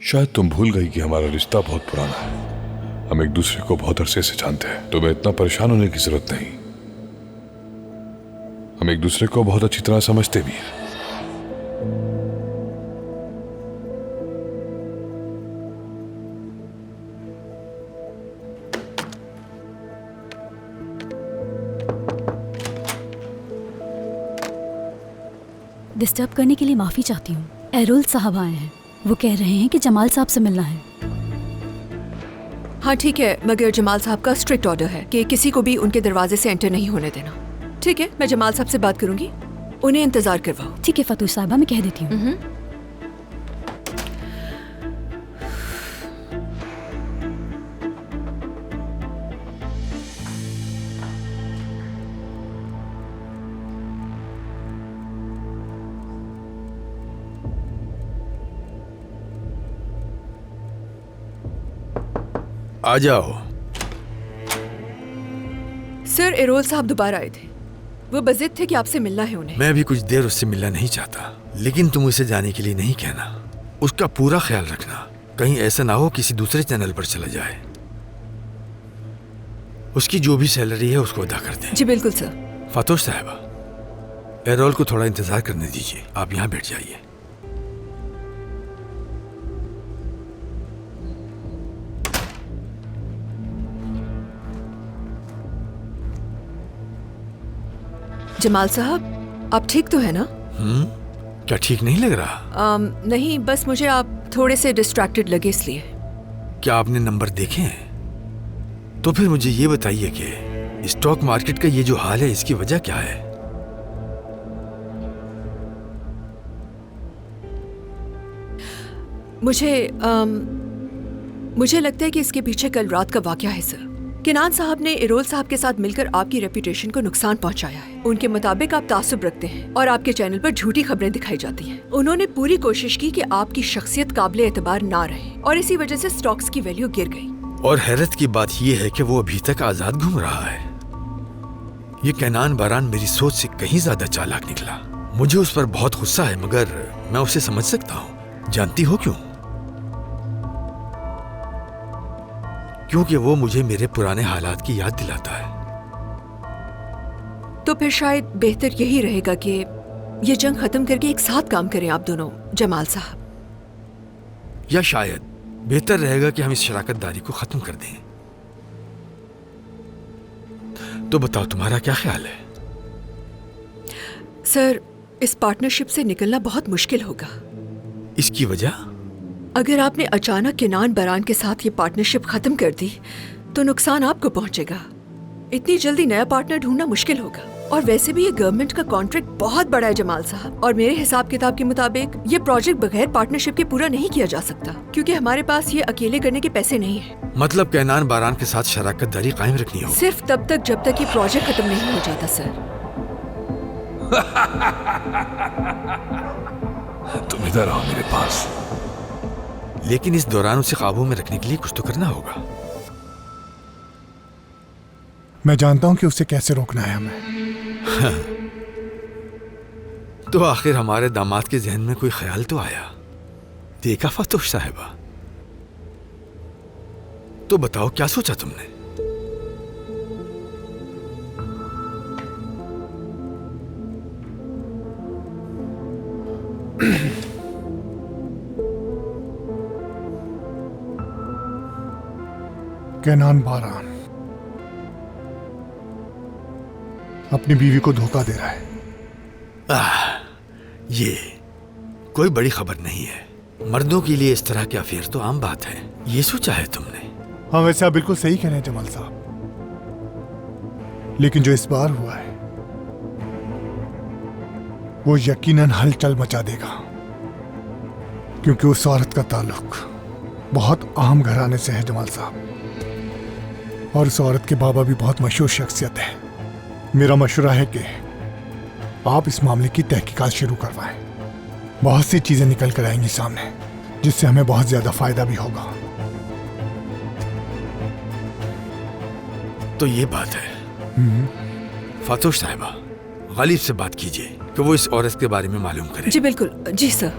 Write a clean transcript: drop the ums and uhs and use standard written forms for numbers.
शायद तुम भूल गई कि हमारा रिश्ता बहुत पुराना है। हम एक दूसरे को बहुत अरसे से जानते हैं। तुम्हें इतना परेशान होने की जरूरत नहीं। हम एक दूसरे को बहुत अच्छी तरह समझते भी हैं। डिस्टर्ब करने के लिए माफी चाहती हूँ। एरोल साहब आए हैं। वो कह रहे हैं कि जमाल साहब से मिलना है। हाँ ठीक है, मगर जमाल साहब का स्ट्रिक्ट ऑर्डर है कि किसी को भी उनके दरवाजे से एंटर नहीं होने देना। ठीक है, मैं जमाल साहब से बात करूंगी, उन्हें इंतजार करवाओ। ठीक है फतूह साहबा, मैं कह देती हूँ। आ जाओ। सर, एरोल साहब दोबारा आए थे। वो बजिद थे कि आपसे मिलना है उन्हें। मैं भी कुछ देर उससे मिलना नहीं चाहता, लेकिन तुम उसे जाने के लिए नहीं कहना। उसका पूरा ख्याल रखना, कहीं ऐसा ना हो किसी दूसरे चैनल पर चला जाए। उसकी जो भी सैलरी है उसको अदा कर दें। जी बिल्कुल सर। फातोश साहबा, एरोल को थोड़ा इंतजार करने दीजिए। आप यहाँ बैठ जाइए। जमाल साहब, आप ठीक तो है ना? क्या ठीक नहीं लग रहा? नहीं, बस मुझे आप थोड़े से डिस्ट्रैक्टेड लगे इसलिए। क्या आपने नंबर देखे हैं? तो फिर मुझे ये बताइए कि स्टॉक मार्केट का ये जो हाल है, इसकी वजह क्या है? मुझे लगता है कि इसके पीछे कल रात का वाकया है सर। किनान साहब ने एरोल साहब के साथ मिलकर आपकी रेपुटेशन को नुकसान पहुंचाया है। उनके मुताबिक आप तासुब रखते हैं और आपके चैनल पर झूठी खबरें दिखाई जाती हैं। उन्होंने पूरी कोशिश की कि आपकी शख्सियत काबिले एतबार ना रहे और इसी वजह से स्टॉक्स की वैल्यू गिर गई। और हैरत की बात यह है कि वो अभी तक आजाद घूम रहा है। ये कैनान बारान मेरी सोच से कहीं ज्यादा चालाक निकला। मुझे उस पर बहुत गुस्सा है, मगर मैं उसे समझ सकता हूँ। जानती हो क्यों? क्योंकि वो मुझे मेरे पुराने हालात की याद दिलाता है। तो फिर शायद बेहतर यही रहेगा कि ये जंग खत्म करके एक साथ काम करें आप दोनों, जमाल साहब। या शायद बेहतर रहेगा कि हम इस शराकतदारी को खत्म कर दें। तो बताओ, तुम्हारा क्या ख्याल है? सर, इस पार्टनरशिप से निकलना बहुत मुश्किल होगा। इसकी वजह? अगर आपने अचानक किनान बरान के साथ ये पार्टनरशिप खत्म कर दी तो नुकसान आपको पहुंचेगा। इतनी जल्दी नया पार्टनर ढूंढना मुश्किल होगा। और वैसे भी ये गवर्नमेंट का कॉन्ट्रैक्ट बहुत बड़ा है जमाल साहब, और मेरे हिसाब किताब के मुताबिक ये प्रोजेक्ट बगैर पार्टनरशिप के पूरा नहीं किया जा सकता, क्योंकि हमारे पास ये अकेले करने के पैसे नहीं है। मतलब कैनान बारान के साथ शराकतदारी कायम रखनी होगी? सिर्फ तब तक जब तक ये प्रोजेक्ट खत्म नहीं हो जाता सर। तुम इधर आओ मेरे पास। लेकिन इस दौरान उसे काबू में रखने के लिए कुछ तो करना होगा। मैं जानता हूं कि उसे कैसे रोकना है हमें। तो आखिर हमारे दामाद के जहन में कोई ख्याल तो आया? देखा फातोश साहिबा? तो बताओ, क्या सोचा तुमने? कैनान बारान अपनी बीवी को धोखा दे रहा है। ये कोई बड़ी खबर नहीं है। मर्दों के लिए इस तरह के अफेयर तो आम बात है। ये सोचा है तुमने? हाँ, वैसे आप बिल्कुल सही कह रहे हैं जमाल साहब, लेकिन जो इस बार हुआ है वो यकीनन हलचल मचा देगा, क्योंकि उस औरत का ताल्लुक बहुत अहम घराने से है जमाल साहब, और उस औरत के बाबा भी बहुत मशहूर शख्सियत है। मेरा मशवरा है कि आप इस मामले की तहकीकात शुरू करवाएं। बहुत सी चीजें निकल कर आएंगी सामने, जिससे हमें बहुत ज्यादा फायदा भी होगा। तो ये बात है। फातोश साहिबा, गालिब से बात कीजिए कि वो इस औरत के बारे में मालूम करे। जी बिल्कुल। जी सर।